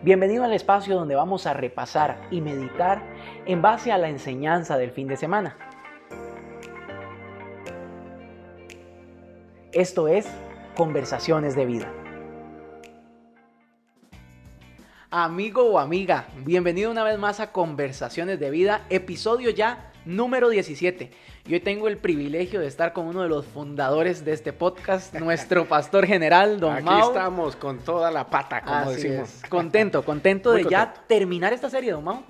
Bienvenido al espacio donde vamos a repasar y meditar en base a la enseñanza del fin de semana. Esto es Conversaciones de Vida. Amigo o amiga, bienvenido una vez más a Conversaciones de Vida, episodio ya número 17. Y hoy tengo el privilegio de estar con uno de los fundadores de este podcast, nuestro pastor general, don Mau. Aquí estamos con toda la pata, como Así decimos. Es. Contento Muy de contento. ya terminar esta serie, don Mau.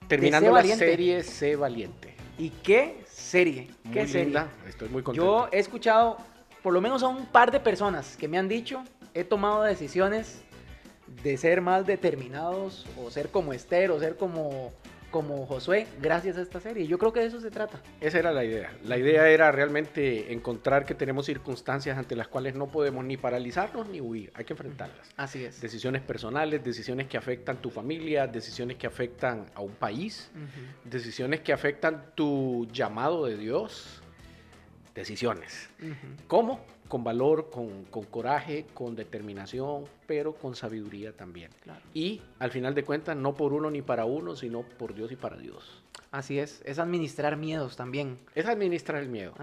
Terminando la serie Sé Valiente. ¿Y qué serie? Muy linda, estoy muy contento. Yo he escuchado por lo menos a un par de personas que me han dicho, he tomado decisiones de ser más determinados, o ser como Esther, o ser como Josué, gracias a esta serie. Yo creo que de eso se trata. Esa era la idea. La idea era realmente encontrar que tenemos circunstancias ante las cuales no podemos ni paralizarnos ni huir. Hay que enfrentarlas. Así es. Decisiones personales, decisiones que afectan tu familia, decisiones que afectan a un país, decisiones que afectan tu llamado de Dios. Decisiones. ¿Cómo? Con valor, con coraje, con determinación, pero con sabiduría también. Claro. Y al final de cuentas, no por uno ni para uno, sino por Dios y para Dios. Así es administrar miedos también. Es administrar el miedo.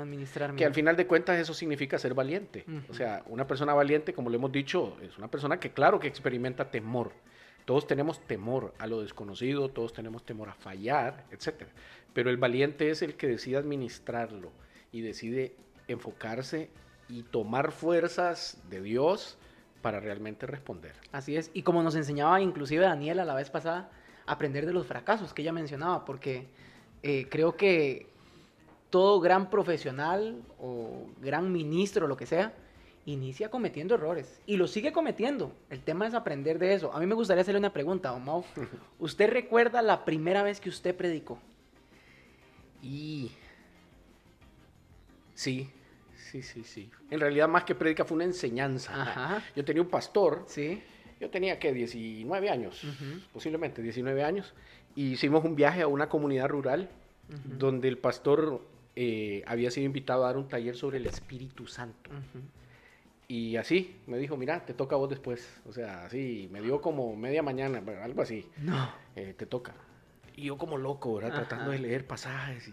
Que al final de cuentas eso significa ser valiente. O sea, una persona valiente, como le hemos dicho, es una persona que claro que experimenta temor. Todos tenemos temor a lo desconocido, todos tenemos temor a fallar, etc. Pero el valiente es el que decide administrarlo y decide enfocarse y tomar fuerzas de Dios para realmente responder. Así es, y como nos enseñaba inclusive Daniela la vez pasada, aprender de los fracasos que ella mencionaba, porque creo que todo gran profesional o gran ministro, lo que sea, inicia cometiendo errores y lo sigue cometiendo. El tema es aprender de eso. A mí me gustaría hacerle una pregunta, don Mau. ¿Usted recuerda la primera vez que usted predicó? Sí. En realidad, más que predica, fue una enseñanza. Ajá. Yo tenía un pastor. Sí. Yo tenía, 19 años, posiblemente 19 años. Y hicimos un viaje a una comunidad rural donde el pastor había sido invitado a dar un taller sobre el Espíritu Santo. Y así me dijo, mira, te toca a vos después. O sea, así, me dio como media mañana, algo así. No. Te toca. Y yo como loco, ¿verdad? Tratando de leer pasajes,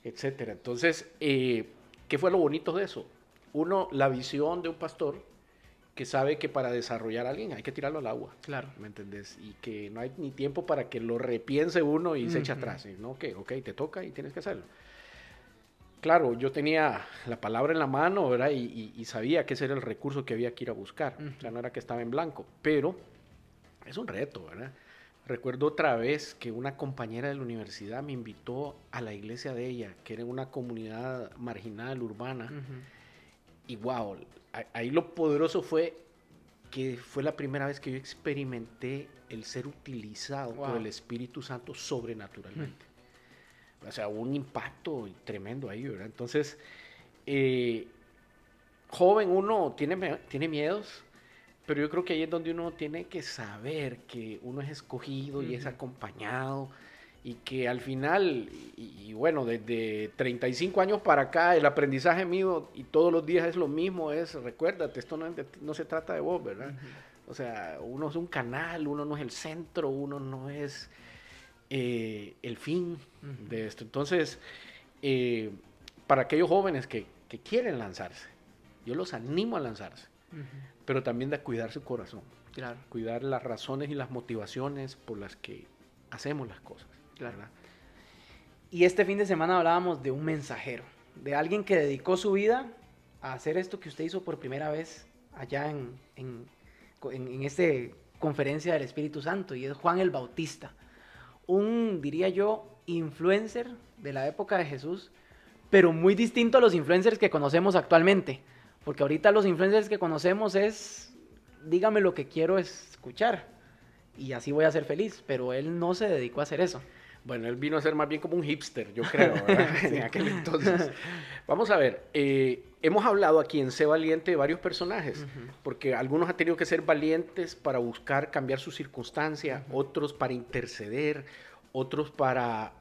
etcétera. Entonces, ¿qué fue lo bonito de eso? Uno, la visión de un pastor que sabe que para desarrollar a alguien hay que tirarlo al agua. Claro. ¿Me entendés? Y que no hay ni tiempo para que lo repiense uno y se eche atrás. ¿No? Que, ok, te toca y tienes que hacerlo. Claro, yo tenía la palabra en la mano, ¿verdad? Y sabía que ese era el recurso que había que ir a buscar. O sea, no era que estaba en blanco. Pero es un reto, ¿verdad? Recuerdo otra vez que una compañera de la universidad me invitó a la iglesia de ella, que era en una comunidad marginal, urbana. Y wow, ahí lo poderoso fue que fue la primera vez que yo experimenté el ser utilizado por el Espíritu Santo sobrenaturalmente. O sea, hubo un impacto tremendo ahí, ¿verdad? Entonces, joven uno tiene miedos, pero yo creo que ahí es donde uno tiene que saber que uno es escogido y es acompañado y que al final, y bueno, desde 35 años para acá, el aprendizaje mío y todos los días es lo mismo, recuérdate, esto no se trata de vos, ¿verdad? O sea, uno es un canal, uno no es el centro, uno no es el fin de esto. Entonces, para aquellos jóvenes que quieren lanzarse, yo los animo a lanzarse. Pero también de cuidar su corazón. Claro. Cuidar las razones y las motivaciones por las que hacemos las cosas. Claro. ¿Verdad? Y este fin de semana hablábamos de un mensajero, de alguien que dedicó su vida a hacer esto que usted hizo por primera vez allá en esta conferencia del Espíritu Santo, y es Juan el Bautista. Un, diría yo, influencer de la época de Jesús, pero muy distinto a los influencers que conocemos actualmente. Porque ahorita los influencers que conocemos es, dígame lo que quiero escuchar y así voy a ser feliz, pero él no se dedicó a hacer eso. Bueno, él vino a ser más bien como un hipster, yo creo, ¿verdad? Sí. En aquel entonces. Vamos a ver, hemos hablado aquí en Sé Valiente de varios personajes, porque algunos han tenido que ser valientes para buscar cambiar su circunstancia, otros para interceder, otros para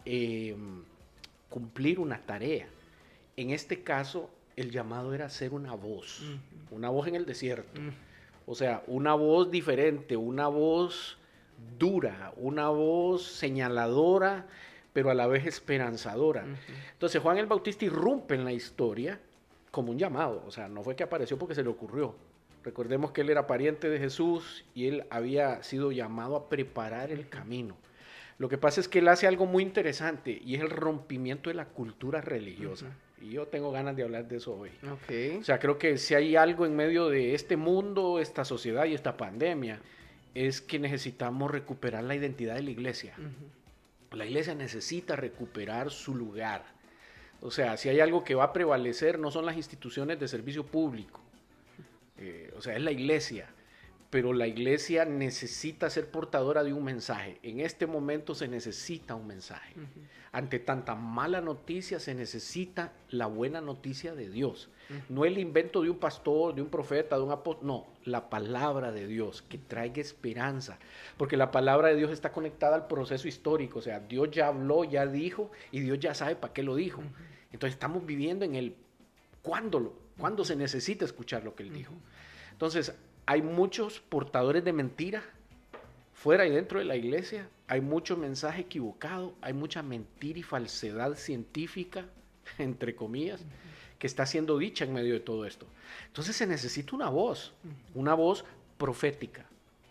cumplir una tarea. En este caso, el llamado era ser una voz en el desierto. O sea, una voz diferente, una voz dura, una voz señaladora, pero a la vez esperanzadora. Entonces Juan el Bautista irrumpe en la historia como un llamado, o sea, no fue que apareció porque se le ocurrió. Recordemos que él era pariente de Jesús y él había sido llamado a preparar el camino. Lo que pasa es que él hace algo muy interesante y es el rompimiento de la cultura religiosa. Y yo tengo ganas de hablar de eso hoy. O sea, creo que si hay algo en medio de este mundo, esta sociedad y esta pandemia, es que necesitamos recuperar la identidad de la iglesia. La iglesia necesita recuperar su lugar. O sea, si hay algo que va a prevalecer, no son las instituciones de servicio público. O sea, es la iglesia. Pero la iglesia necesita ser portadora de un mensaje. En este momento se necesita un mensaje. Ante tanta mala noticia se necesita la buena noticia de Dios. No el invento de un pastor, de un profeta, de un apóstol. No, la palabra de Dios que traiga esperanza. Porque la palabra de Dios está conectada al proceso histórico. O sea, Dios ya habló, ya dijo y Dios ya sabe para qué lo dijo. Entonces estamos viviendo en el cuándo se necesita escuchar lo que Él dijo. Entonces, hay muchos portadores de mentira fuera y dentro de la iglesia. Hay mucho mensaje equivocado, hay mucha mentira y falsedad científica, entre comillas, que está siendo dicha en medio de todo esto. Entonces se necesita una voz profética.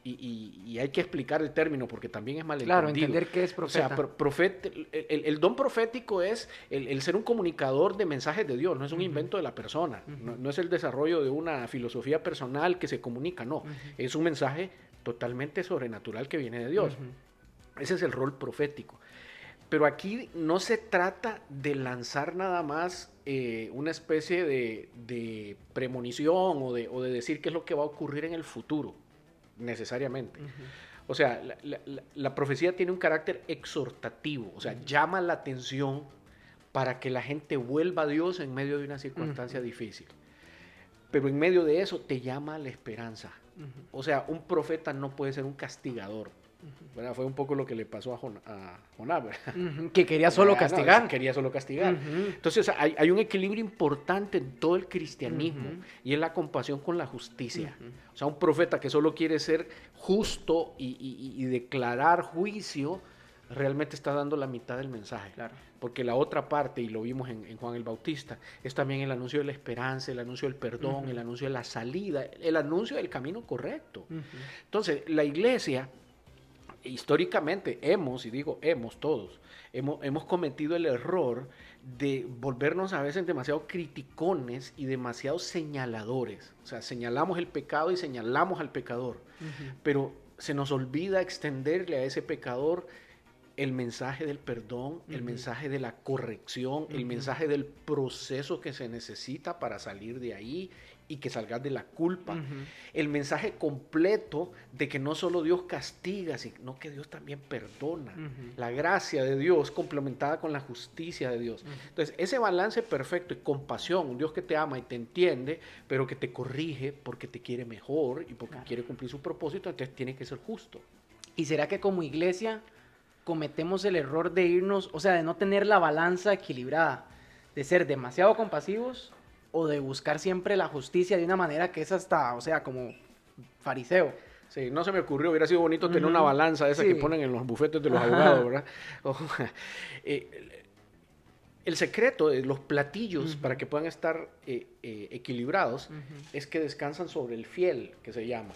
Y hay que explicar el término porque también es malentendido. Claro, entender qué es profeta. O sea, el don profético es el ser un comunicador de mensajes de Dios, no es un invento de la persona, no es el desarrollo de una filosofía personal que se comunica, no, es un mensaje totalmente sobrenatural que viene de Dios. Ese es el rol profético. Pero aquí no se trata de lanzar nada más una especie de premonición o de decir qué es lo que va a ocurrir en el futuro. Necesariamente. O sea, la profecía tiene un carácter exhortativo, o sea, llama la atención para que la gente vuelva a Dios en medio de una circunstancia difícil. Pero en medio de eso te llama a la esperanza. O sea, un profeta no puede ser un castigador. ¿Verdad? Fue un poco lo que le pasó a Jonás, que quería solo castigar. No, quería solo castigar. Entonces hay un equilibrio importante en todo el cristianismo y es la compasión con la justicia. O sea, un profeta que solo quiere ser justo y declarar juicio, realmente está dando la mitad del mensaje. Claro. Porque la otra parte, y lo vimos en Juan el Bautista, es también el anuncio de la esperanza, el anuncio del perdón, el anuncio de la salida, el anuncio del camino correcto. Entonces, la iglesia históricamente hemos todos, hemos cometido el error de volvernos a veces demasiado criticones y demasiado señaladores. O sea, señalamos el pecado y señalamos al pecador, pero se nos olvida extenderle a ese pecador el mensaje del perdón, el mensaje de la corrección, el mensaje del proceso que se necesita para salir de ahí y que salgas de la culpa, el mensaje completo de que no solo Dios castiga, sino que Dios también perdona, la gracia de Dios complementada con la justicia de Dios. Entonces, ese balance perfecto y compasión, un Dios que te ama y te entiende, pero que te corrige porque te quiere mejor y porque quiere cumplir su propósito, entonces tiene que ser justo. ¿Y será que como iglesia cometemos el error de irnos, o sea, de no tener la balanza equilibrada, de ser demasiado compasivos o de buscar siempre la justicia de una manera que es hasta, o sea, como fariseo? Sí, no se me ocurrió, hubiera sido bonito tener una balanza de esas que ponen en los bufetes de los abogados, ¿verdad? El secreto de los platillos para que puedan estar equilibrados es que descansan sobre el fiel, que se llama,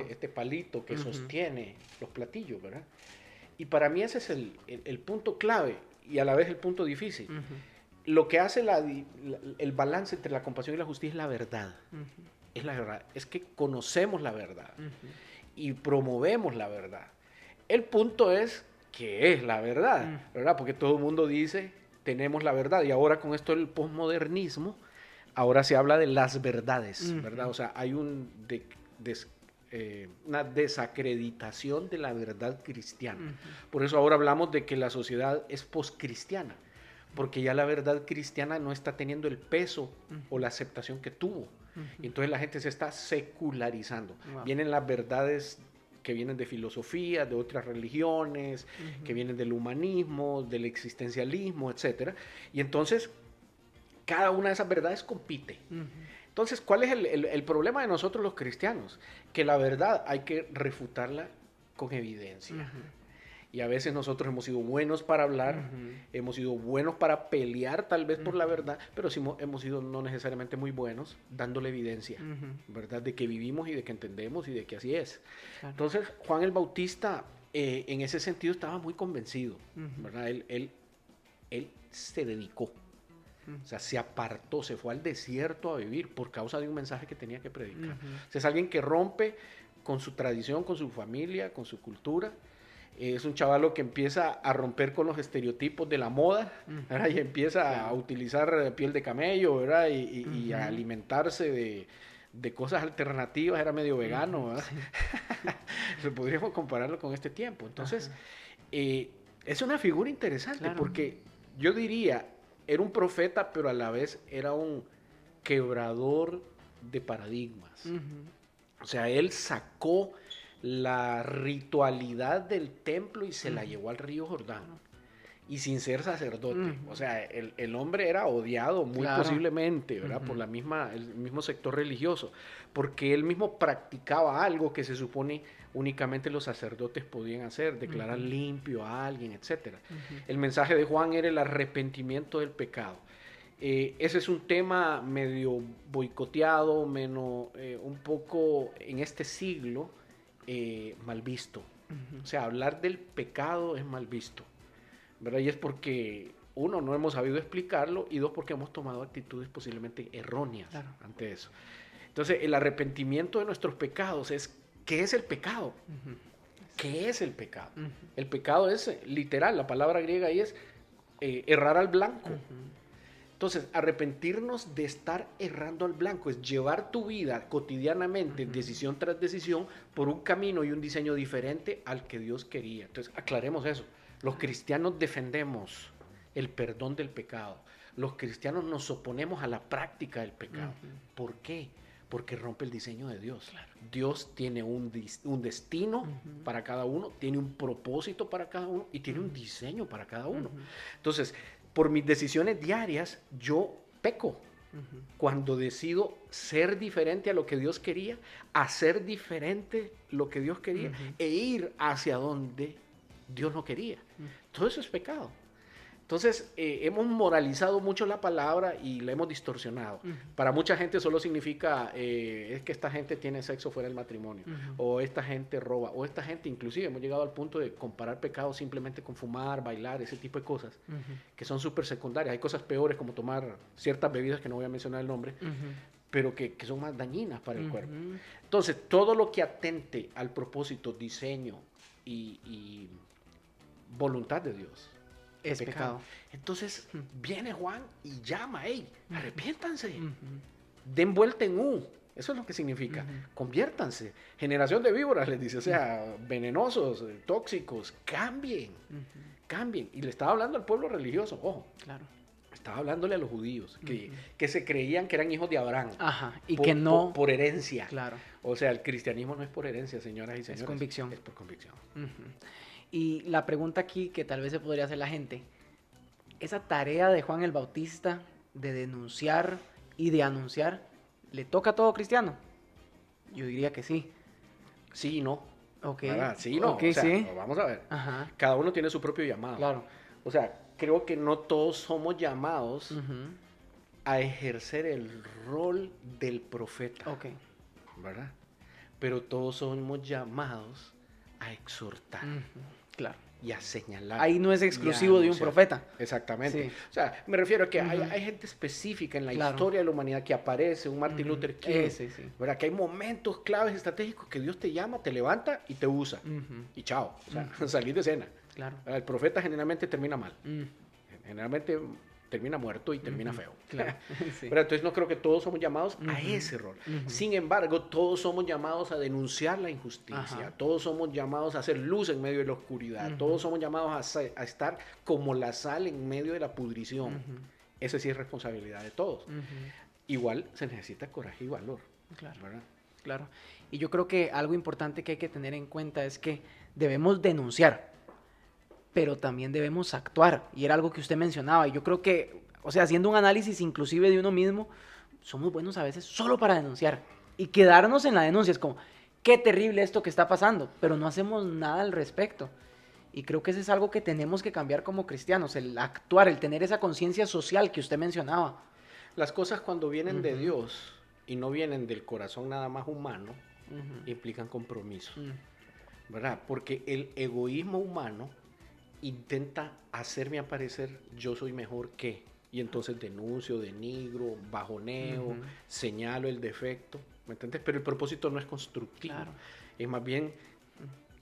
este palito que sostiene los platillos, ¿verdad? Y para mí ese es el punto clave y a la vez el punto difícil. Lo que hace el balance entre la compasión y la justicia es la verdad. Es la verdad. Es que conocemos la verdad y promovemos la verdad. El punto es ¿qué es la verdad? ¿Verdad? Porque todo el mundo dice tenemos la verdad y ahora con esto del posmodernismo ahora se habla de las verdades, ¿verdad? O sea, hay una desacreditación de la verdad cristiana. Por eso ahora hablamos de que la sociedad es poscristiana, porque ya la verdad cristiana no está teniendo el peso o la aceptación que tuvo. Y entonces la gente se está secularizando. Vienen las verdades que vienen de filosofía, de otras religiones, que vienen del humanismo, del existencialismo, etc. Y entonces cada una de esas verdades compite. Entonces, ¿cuál es el problema de nosotros los cristianos? Que la verdad hay que refutarla con evidencia. Y a veces nosotros hemos sido buenos para hablar, hemos sido buenos para pelear tal vez por la verdad, pero sí hemos sido no necesariamente muy buenos dándole evidencia, ¿verdad? De que vivimos y de que entendemos y de que así es. Claro. Entonces, Juan el Bautista en ese sentido estaba muy convencido, ¿verdad? Él se dedicó. O sea, se apartó, se fue al desierto a vivir por causa de un mensaje que tenía que predicar. O sea, es alguien que rompe con su tradición, con su familia, con su cultura. Es un chavalo que empieza a romper con los estereotipos de la moda, ¿verdad? Y empieza a utilizar piel de camello, ¿verdad? Y a alimentarse de cosas alternativas, era medio vegano, ¿verdad? Sí. Podríamos compararlo con este tiempo. Entonces, es una figura interesante, porque yo diría, era un profeta, pero a la vez era un quebrador de paradigmas. O sea, él sacó la ritualidad del templo y se la llevó al río Jordán. Y sin ser sacerdote. O sea, el hombre era odiado muy posiblemente, ¿verdad? Por el mismo sector religioso. Porque él mismo practicaba algo que se supone únicamente los sacerdotes podían hacer, declarar limpio a alguien, etc. El mensaje de Juan era el arrepentimiento del pecado. Ese es un tema medio boicoteado, un poco en este siglo mal visto. O sea, hablar del pecado es mal visto, ¿verdad? Y es porque, uno, no hemos sabido explicarlo, y dos, porque hemos tomado actitudes posiblemente erróneas ante eso. Entonces, el arrepentimiento de nuestros pecados es, ¿qué es el pecado? ¿Qué es el pecado? El pecado es, literal, la palabra griega ahí es errar al blanco. Entonces, arrepentirnos de estar errando al blanco es llevar tu vida cotidianamente, decisión tras decisión, por un camino y un diseño diferente al que Dios quería. Entonces, aclaremos eso. Los cristianos defendemos el perdón del pecado. Los cristianos nos oponemos a la práctica del pecado. ¿Por qué? Porque rompe el diseño de Dios. Claro. Dios tiene un destino para cada uno, tiene un propósito para cada uno y tiene un diseño para cada uno. Entonces, por mis decisiones diarias, yo peco. Cuando decido ser diferente a lo que Dios quería, hacer diferente lo que Dios quería e ir hacia donde Dios no quería. Todo eso es pecado. Entonces, hemos moralizado mucho la palabra y la hemos distorsionado. Para mucha gente solo significa es que esta gente tiene sexo fuera del matrimonio, o esta gente roba, o esta gente, inclusive hemos llegado al punto de comparar pecados simplemente con fumar, bailar, ese tipo de cosas, que son súper secundarias. Hay cosas peores como tomar ciertas bebidas que no voy a mencionar el nombre, pero que son más dañinas para el cuerpo. Entonces, todo lo que atente al propósito, diseño y voluntad de Dios es pecado. Entonces viene Juan y llama, hey, arrepiéntanse, den vuelta en U. Eso es lo que significa, conviértanse. Generación de víboras, les dice, o sea, venenosos, tóxicos, cambien, cambien. Y le estaba hablando al pueblo religioso, ojo. Claro. Estaba hablándole a los judíos, que se creían que eran hijos de Abraham. Y que no. Por herencia. Claro. O sea, el cristianismo no es por herencia, señoras y señores. Es convicción. Es por convicción. Y la pregunta aquí que tal vez se podría hacer la gente, esa tarea de Juan el Bautista de denunciar y de anunciar, ¿le toca a todo cristiano? Yo diría que sí. Sí y no. Ok. Sí y no. Okay, o sea, sí. Vamos a ver. Cada uno tiene su propio llamado. Claro. O sea, creo que no todos somos llamados a ejercer el rol del profeta. Ok. ¿Verdad? Pero todos somos llamados a exhortar. Claro. Y a señalar. Ahí no es exclusivo de un profeta. Exactamente. Sí. O sea, me refiero a que hay gente específica en la historia de la humanidad que aparece, un Martin Luther King, ¿verdad? Que hay momentos claves estratégicos que Dios te llama, te levanta y te usa. Y chao. O sea, salir de escena. Claro. El profeta generalmente termina mal. Generalmente termina muerto y termina feo. Claro. Pero entonces no creo que todos somos llamados a ese rol. Sin embargo, todos somos llamados a denunciar la injusticia. Todos somos llamados a hacer luz en medio de la oscuridad. Todos somos llamados a estar como la sal en medio de la pudrición. Esa sí es responsabilidad de todos. Igual se necesita coraje y valor. Claro. ¿Verdad? Claro. Y yo creo que algo importante que hay que tener en cuenta es que debemos denunciar, pero también debemos actuar. Y era algo que usted mencionaba. Y yo creo que, o sea, haciendo un análisis inclusive de uno mismo, somos buenos a veces solo para denunciar y quedarnos en la denuncia. Es como, qué terrible esto que está pasando, pero no hacemos nada al respecto. Y creo que eso es algo que tenemos que cambiar como cristianos, el actuar, el tener esa conciencia social que usted mencionaba. Las cosas cuando vienen de Dios y no vienen del corazón nada más humano, implican compromiso, ¿verdad? Porque el egoísmo humano intenta hacerme aparecer yo soy mejor que, y entonces denuncio, denigro, bajoneo, señalo el defecto, ¿me entiendes? Pero el propósito no es constructivo, claro. Es más bien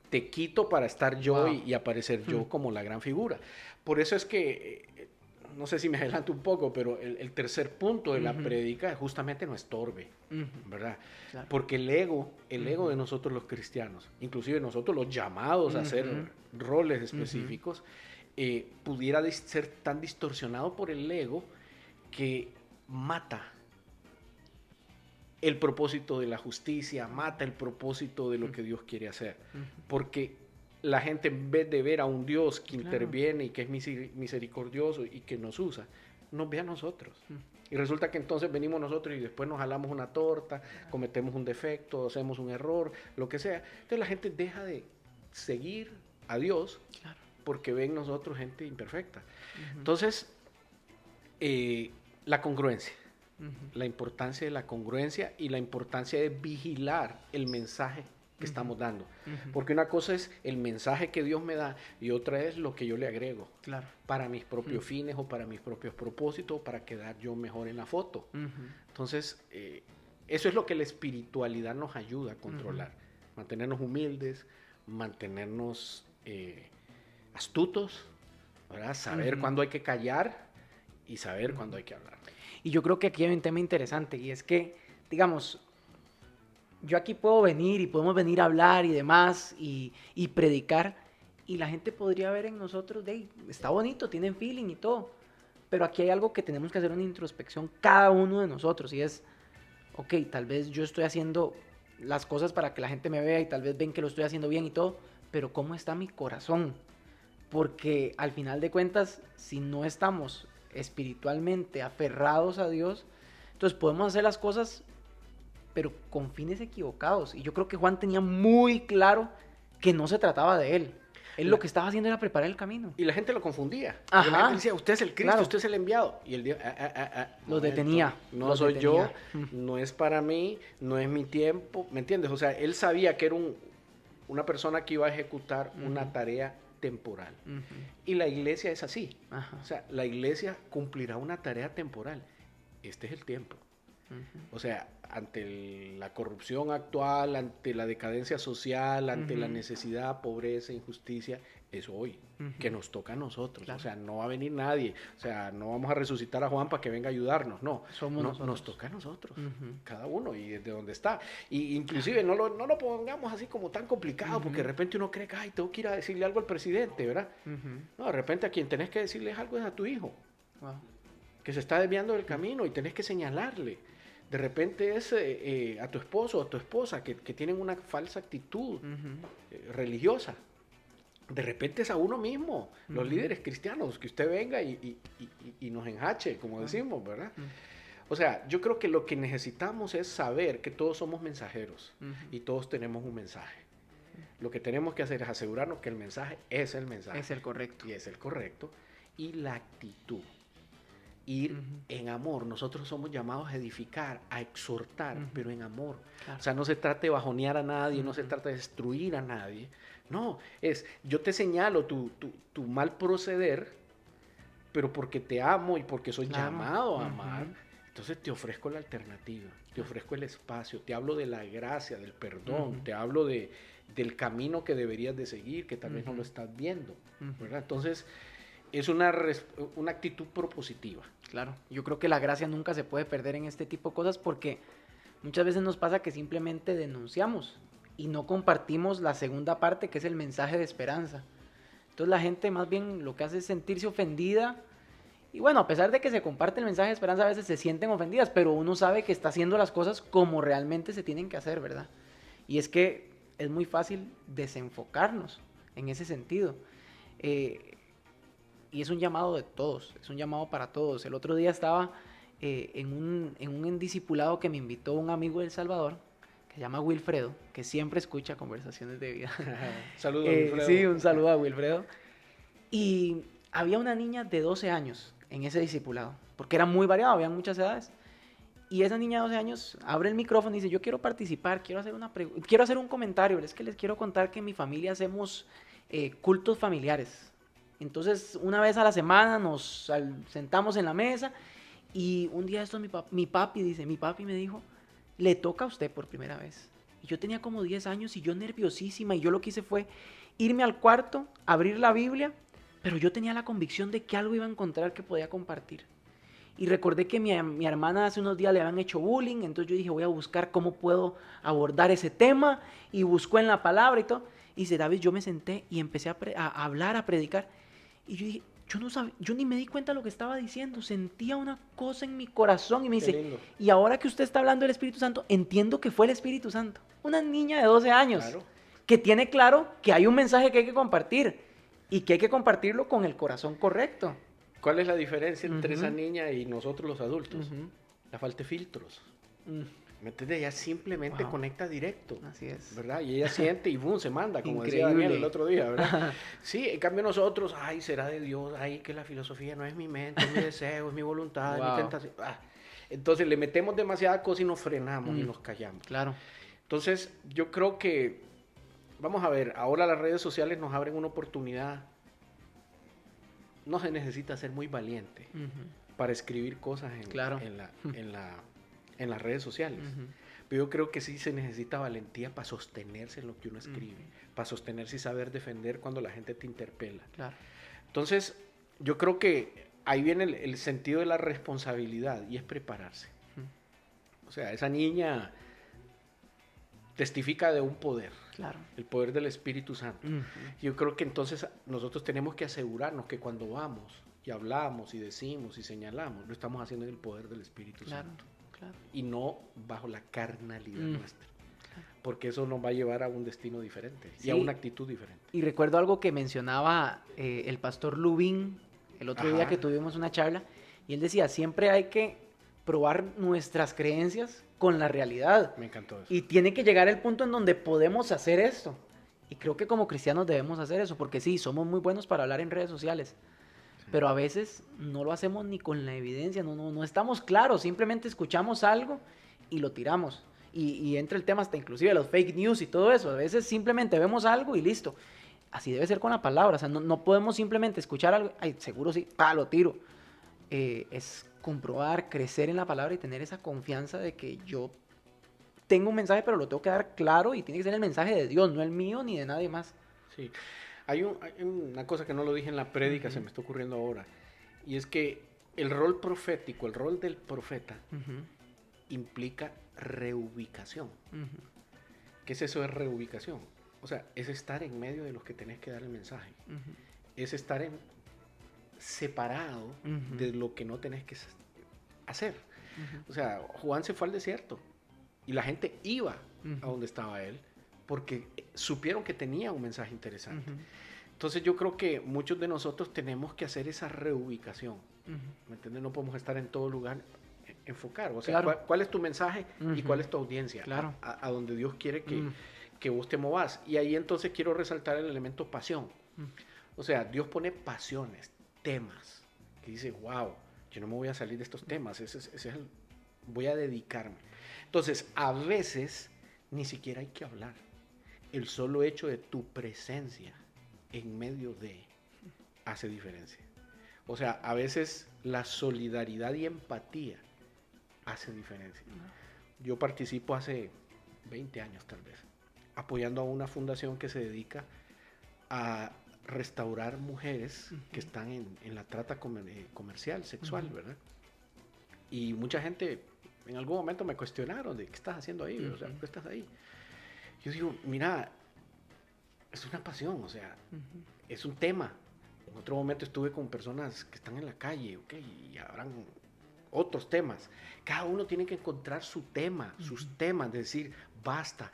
te quito para estar yo y aparecer yo como la gran figura. Por eso es que, no sé si me adelanto un poco, pero el tercer punto de la prédica justamente no estorbe, ¿verdad? Claro. Porque el ego de nosotros los cristianos, inclusive nosotros los llamados a hacer roles específicos, pudiera ser tan distorsionado por el ego que mata el propósito de la justicia, mata el propósito de lo que Dios quiere hacer. Porque la gente, en vez de ver a un Dios que interviene y que es misericordioso y que nos usa, nos ve a nosotros. Y resulta que entonces venimos nosotros y después nos jalamos una torta, cometemos un defecto, hacemos un error, lo que sea. Entonces la gente deja de seguir a Dios porque ven nosotros gente imperfecta. Entonces, la congruencia. La importancia de la congruencia y la importancia de vigilar el mensaje que estamos dando. Porque una cosa es el mensaje que Dios me da y otra es lo que yo le agrego para mis propios fines o para mis propios propósitos, para quedar yo mejor en la foto. Entonces, eso es lo que la espiritualidad nos ayuda a controlar. Mantenernos humildes, mantenernos astutos, ¿verdad? Saber cuándo hay que callar y saber cuándo hay que hablar. Y yo creo que aquí hay un tema interesante y es que, digamos, yo aquí puedo venir y podemos venir a hablar y demás y predicar y la gente podría ver en nosotros, está bonito, tienen feeling y todo, pero aquí hay algo que tenemos que hacer una introspección cada uno de nosotros y es, ok, tal vez yo estoy haciendo las cosas para que la gente me vea y tal vez ven que lo estoy haciendo bien y todo, pero ¿cómo está mi corazón? Porque al final de cuentas, si no estamos espiritualmente aferrados a Dios, entonces podemos hacer las cosas pero con fines equivocados, y yo creo que Juan tenía muy claro que no se trataba de él. Él lo que estaba haciendo era preparar el camino. Y la gente lo confundía. La gente decía, usted es el Cristo, usted es el enviado. Y él dijo, los detenía. No soy yo, no es para mí, no es mi tiempo. ¿Me entiendes? O sea, él sabía que era una persona que iba a ejecutar una tarea temporal. Y la iglesia es así. O sea, la iglesia cumplirá una tarea temporal. Este es el tiempo. O sea, ante la corrupción actual, ante la decadencia social, ante la necesidad, pobreza, injusticia, es hoy, que nos toca a nosotros. Claro. O sea, no va a venir nadie. O sea, no vamos a resucitar a Juan para que venga a ayudarnos. No, nos toca a nosotros, cada uno, y desde donde está. Y inclusive no lo pongamos así como tan complicado, porque de repente uno cree que, ay, tengo que ir a decirle algo al presidente, ¿verdad? No, de repente a quien tenés que decirle algo es a tu hijo, que se está desviando del camino y tenés que señalarle. De repente es a tu esposo o a tu esposa que tienen una falsa actitud religiosa. De repente es a uno mismo, los líderes cristianos, que usted venga y nos enjache, como decimos, ¿verdad? O sea, yo creo que lo que necesitamos es saber que todos somos mensajeros y todos tenemos un mensaje. Lo que tenemos que hacer es asegurarnos que el mensaje es el mensaje. Es el correcto. Y es el correcto. Y la actitud. Ir en amor. Nosotros somos llamados a edificar, a exhortar, pero en amor. Claro. O sea, no se trata de bajonear a nadie, no se trata de destruir a nadie. No, yo te señalo tu mal proceder, pero porque te amo y porque soy llamado a amar, entonces te ofrezco la alternativa, te ofrezco el espacio, te hablo de la gracia, del perdón, te hablo del camino que deberías de seguir, que tal vez no lo estás viendo, ¿verdad? Entonces, es una actitud propositiva. Claro, yo creo que la gracia nunca se puede perder en este tipo de cosas porque muchas veces nos pasa que simplemente denunciamos y no compartimos la segunda parte, que es el mensaje de esperanza. Entonces la gente más bien lo que hace es sentirse ofendida y bueno, a pesar de que se comparte el mensaje de esperanza, a veces se sienten ofendidas, pero uno sabe que está haciendo las cosas como realmente se tienen que hacer, ¿verdad? Y es que es muy fácil desenfocarnos en ese sentido. Y es un llamado de todos, es un llamado para todos. El otro día estaba en un discipulado que me invitó un amigo de El Salvador, que se llama Wilfredo, que siempre escucha Conversaciones de Vida. Saludos, Wilfredo. Sí, un saludo a Wilfredo. Y había una niña de 12 años en ese discipulado, porque era muy variado, había muchas edades. Y esa niña de 12 años abre el micrófono y dice, yo quiero participar, quiero hacer un comentario, es que les quiero contar que en mi familia hacemos cultos familiares. Entonces, una vez a la semana nos sentamos en la mesa y un día esto mi papi me dijo, le toca a usted por primera vez. Y yo tenía como 10 años y yo nerviosísima y yo lo que hice fue irme al cuarto, abrir la Biblia, pero yo tenía la convicción de que algo iba a encontrar que podía compartir. Y recordé que mi hermana hace unos días le habían hecho bullying, entonces yo dije, voy a buscar cómo puedo abordar ese tema, y buscó en la palabra y todo. Y dice, David, yo me senté y empecé a hablar, a predicar, y yo dije, yo ni me di cuenta de lo que estaba diciendo, sentía una cosa en mi corazón, y me dice, y ahora que usted está hablando del Espíritu Santo, entiendo que fue el Espíritu Santo. Una niña de 12 años, claro, que tiene claro que hay un mensaje que hay que compartir, y que hay que compartirlo con el corazón correcto. ¿Cuál es la diferencia entre esa niña y nosotros los adultos? La falta de filtros. ¿Me entiendes? Ella simplemente conecta directo. Así es. ¿Verdad? Y ella siente y boom, se manda, como Increíble. decía Daniel el otro día, ¿verdad? Sí, en cambio nosotros, ay, será de Dios, ay, que la filosofía no es mi mente, es mi deseo, es mi voluntad, es mi tentación. Entonces le metemos demasiada cosa y nos frenamos y nos callamos. Claro. Entonces yo creo que, vamos a ver, ahora las redes sociales nos abren una oportunidad. No se necesita ser muy valiente para escribir cosas en las redes sociales. Pero yo creo que sí se necesita valentía para sostenerse en lo que uno escribe, para sostenerse y saber defender cuando la gente te interpela. Claro. Entonces, yo creo que ahí viene el sentido de la responsabilidad y es prepararse. O sea, esa niña testifica de un poder. Claro. El poder del Espíritu Santo. Yo creo que entonces nosotros tenemos que asegurarnos que cuando vamos y hablamos y decimos y señalamos, lo estamos haciendo en el poder del Espíritu Santo. Claro. Y no bajo la carnalidad nuestra. Porque eso nos va a llevar a un destino diferente y a una actitud diferente. Y recuerdo algo que mencionaba el pastor Lubín el otro día que tuvimos una charla, y él decía, siempre hay que probar nuestras creencias con la realidad. Me encantó eso. Y tiene que llegar el punto en donde podemos hacer esto. Y creo que como cristianos debemos hacer eso, porque sí, somos muy buenos para hablar en redes sociales, pero a veces no lo hacemos ni con la evidencia, no estamos claros, simplemente escuchamos algo y lo tiramos. Y entra el tema hasta inclusive los fake news y todo eso. A veces simplemente vemos algo y listo. Así debe ser con la palabra. O sea, no podemos simplemente escuchar algo, ay, seguro sí, lo tiro. Es comprobar, crecer en la palabra y tener esa confianza de que yo tengo un mensaje, pero lo tengo que dar claro y tiene que ser el mensaje de Dios, no el mío ni de nadie más. Sí. Hay una cosa que no lo dije en la prédica, se me está ocurriendo ahora, y es que el rol profético, el rol del profeta, implica reubicación. ¿Qué es eso de reubicación? O sea, es estar en medio de los que tenés que dar el mensaje. Es estar separado de lo que no tenés que hacer. O sea, Juan se fue al desierto y la gente iba a donde estaba él porque supieron que tenía un mensaje interesante. Entonces yo creo que muchos de nosotros tenemos que hacer esa reubicación. ¿Me entiendes? No podemos estar en todo lugar enfocar. O sea, claro, ¿cuál es tu mensaje y cuál es tu audiencia? Claro. A donde Dios quiere que vos te movas. Y ahí entonces quiero resaltar el elemento pasión. O sea, Dios pone pasiones, temas, que dice, wow, yo no me voy a salir de estos temas, voy a dedicarme. Entonces, a veces ni siquiera hay que hablar. El solo hecho de tu presencia en medio de hace diferencia. O sea, a veces la solidaridad y empatía hace diferencia. Yo participo hace 20 años tal vez, apoyando a una fundación que se dedica a restaurar mujeres que están en la trata comercial, sexual, ¿verdad? Y mucha gente en algún momento me cuestionaron de qué estás haciendo ahí, o sea, ¿por qué estás ahí? Yo digo, mira, es una pasión, o sea, es un tema. En otro momento estuve con personas que están en la calle, ¿ok? Y habrán otros temas. Cada uno tiene que encontrar su tema, sus temas, decir, basta,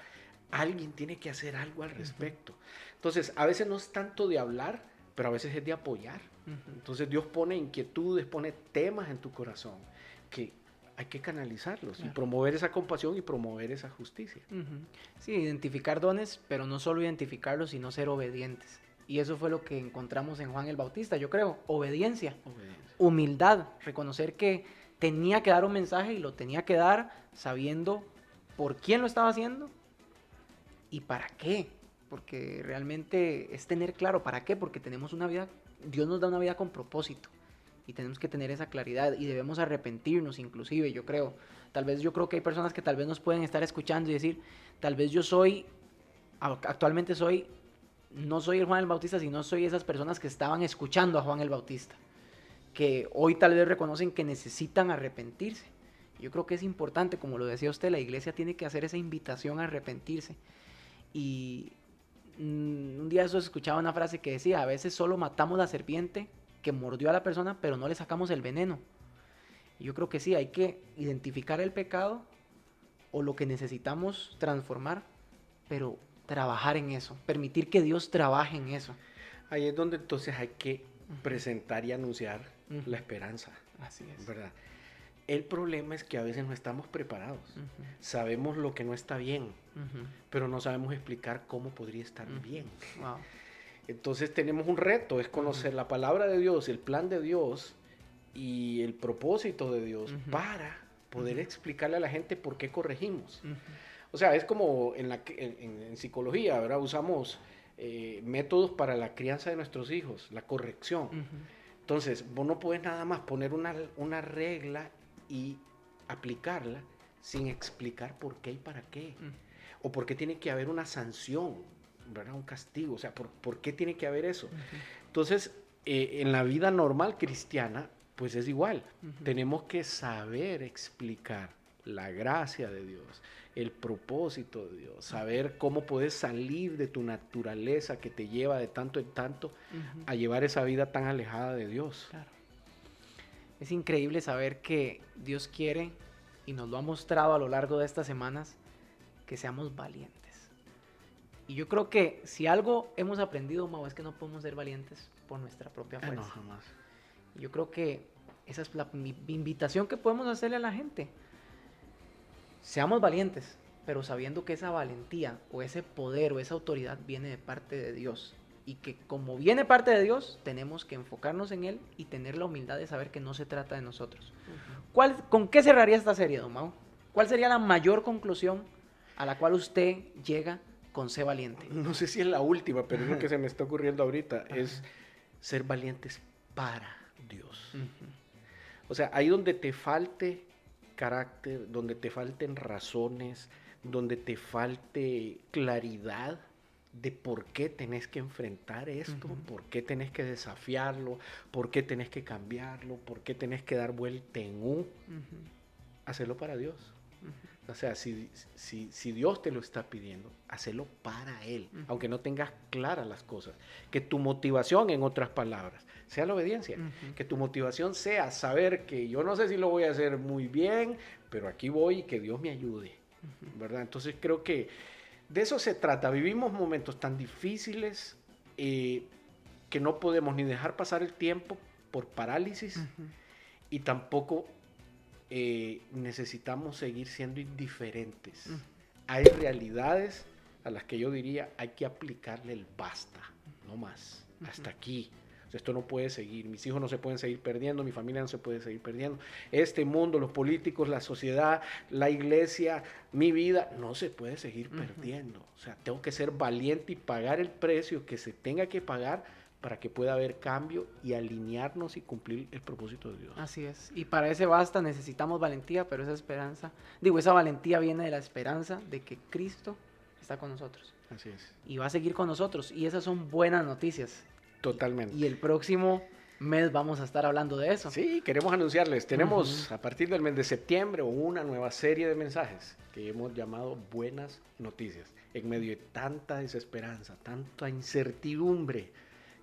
alguien tiene que hacer algo al respecto. Entonces, a veces no es tanto de hablar, pero a veces es de apoyar. Entonces, Dios pone inquietudes, pone temas en tu corazón. que hay que canalizarlos Claro. y promover esa compasión y promover esa justicia. Sí, identificar dones, pero no solo identificarlos, sino ser obedientes. Y eso fue lo que encontramos en Juan el Bautista, yo creo, obediencia, Obediencia. humildad, reconocer que tenía que dar un mensaje y lo tenía que dar sabiendo por quién lo estaba haciendo y para qué. Porque realmente es tener claro para qué, porque tenemos una vida, Dios nos da una vida con propósito y tenemos que tener esa claridad y debemos arrepentirnos inclusive, yo creo. Yo creo que hay personas que tal vez nos pueden estar escuchando y decir, tal vez actualmente no soy el Juan el Bautista, sino soy esas personas que estaban escuchando a Juan el Bautista, que hoy tal vez reconocen que necesitan arrepentirse. Yo creo que es importante, como lo decía usted, la iglesia tiene que hacer esa invitación a arrepentirse. Y un día eso escuchaba una frase que decía, a veces solo matamos la serpiente que mordió a la persona, pero no le sacamos el veneno. Y yo creo que sí, hay que identificar el pecado o lo que necesitamos transformar, pero trabajar en eso, permitir que Dios trabaje en eso. Ahí es donde entonces hay que presentar y anunciar la esperanza. Así es. ¿Verdad? El problema es que a veces no estamos preparados. Sabemos lo que no está bien, pero no sabemos explicar cómo podría estar bien. Wow. Entonces tenemos un reto, es conocer la palabra de Dios, el plan de Dios y el propósito de Dios para poder explicarle a la gente por qué corregimos. O sea, es como en psicología, ¿verdad? Usamos métodos para la crianza de nuestros hijos, la corrección. Entonces, vos no puedes nada más poner una regla y aplicarla sin explicar por qué y para qué. O por qué tiene que haber una sanción, ¿verdad? Un castigo. O sea, ¿por qué tiene que haber eso? Entonces, en la vida normal cristiana, pues es igual. Tenemos que saber explicar la gracia de Dios, el propósito de Dios, saber cómo puedes salir de tu naturaleza que te lleva de tanto en tanto a llevar esa vida tan alejada de Dios. Claro. Es increíble saber que Dios quiere, y nos lo ha mostrado a lo largo de estas semanas, que seamos valientes. Y yo creo que si algo hemos aprendido, Mau, es que no podemos ser valientes por nuestra propia fuerza. No, jamás. Yo creo que esa es mi invitación que podemos hacerle a la gente. Seamos valientes, pero sabiendo que esa valentía o ese poder o esa autoridad viene de parte de Dios. Y que como viene parte de Dios, tenemos que enfocarnos en Él y tener la humildad de saber que no se trata de nosotros. ¿Con qué cerraría esta serie, don Mau? ¿Cuál sería la mayor conclusión a la cual usted llega con ser valiente? No sé si es la última, pero es lo que se me está ocurriendo ahorita, es ser valientes para Dios. O sea, ahí donde te falte carácter, donde te falten razones, donde te falte claridad de por qué tenés que enfrentar esto, por qué tenés que desafiarlo, por qué tenés que cambiarlo, por qué tenés que dar vuelta en hacerlo para Dios. O sea, si Dios te lo está pidiendo, hacelo para Él, aunque no tengas claras las cosas. Que tu motivación, en otras palabras, sea la obediencia. Que tu motivación sea saber que yo no sé si lo voy a hacer muy bien, pero aquí voy y que Dios me ayude, ¿verdad? Entonces creo que de eso se trata. Vivimos momentos tan difíciles que no podemos ni dejar pasar el tiempo por parálisis y tampoco necesitamos seguir siendo indiferentes. Hay realidades a las que yo diría hay que aplicarle el basta, no más, hasta aquí. O sea, esto no puede seguir, mis hijos no se pueden seguir perdiendo, mi familia no se puede seguir perdiendo, este mundo, los políticos, la sociedad, la iglesia, mi vida, no se puede seguir perdiendo. O sea, tengo que ser valiente y pagar el precio que se tenga que pagar para que pueda haber cambio y alinearnos y cumplir el propósito de Dios. Así es. Y para ese basta necesitamos valentía, pero esa valentía viene de la esperanza de que Cristo está con nosotros. Así es. Y va a seguir con nosotros. Y esas son buenas noticias. Totalmente. Y el próximo mes vamos a estar hablando de eso. Sí, queremos anunciarles. Tenemos a partir del mes de septiembre una nueva serie de mensajes que hemos llamado Buenas Noticias. En medio de tanta desesperanza, tanta incertidumbre,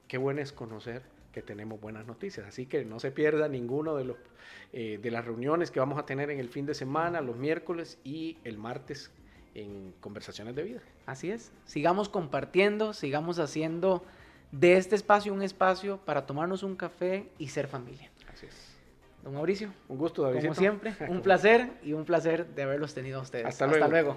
qué bueno es conocer que tenemos buenas noticias. Así que no se pierda ninguno de las reuniones que vamos a tener en el fin de semana, los miércoles y el martes en Conversaciones de Vida. Así es. Sigamos compartiendo, sigamos haciendo de este espacio un espacio para tomarnos un café y ser familia. Así es. Don Mauricio, Un gusto, Davidito. como siempre, un placer y un placer de haberlos tenido a ustedes. Hasta Hasta luego. luego.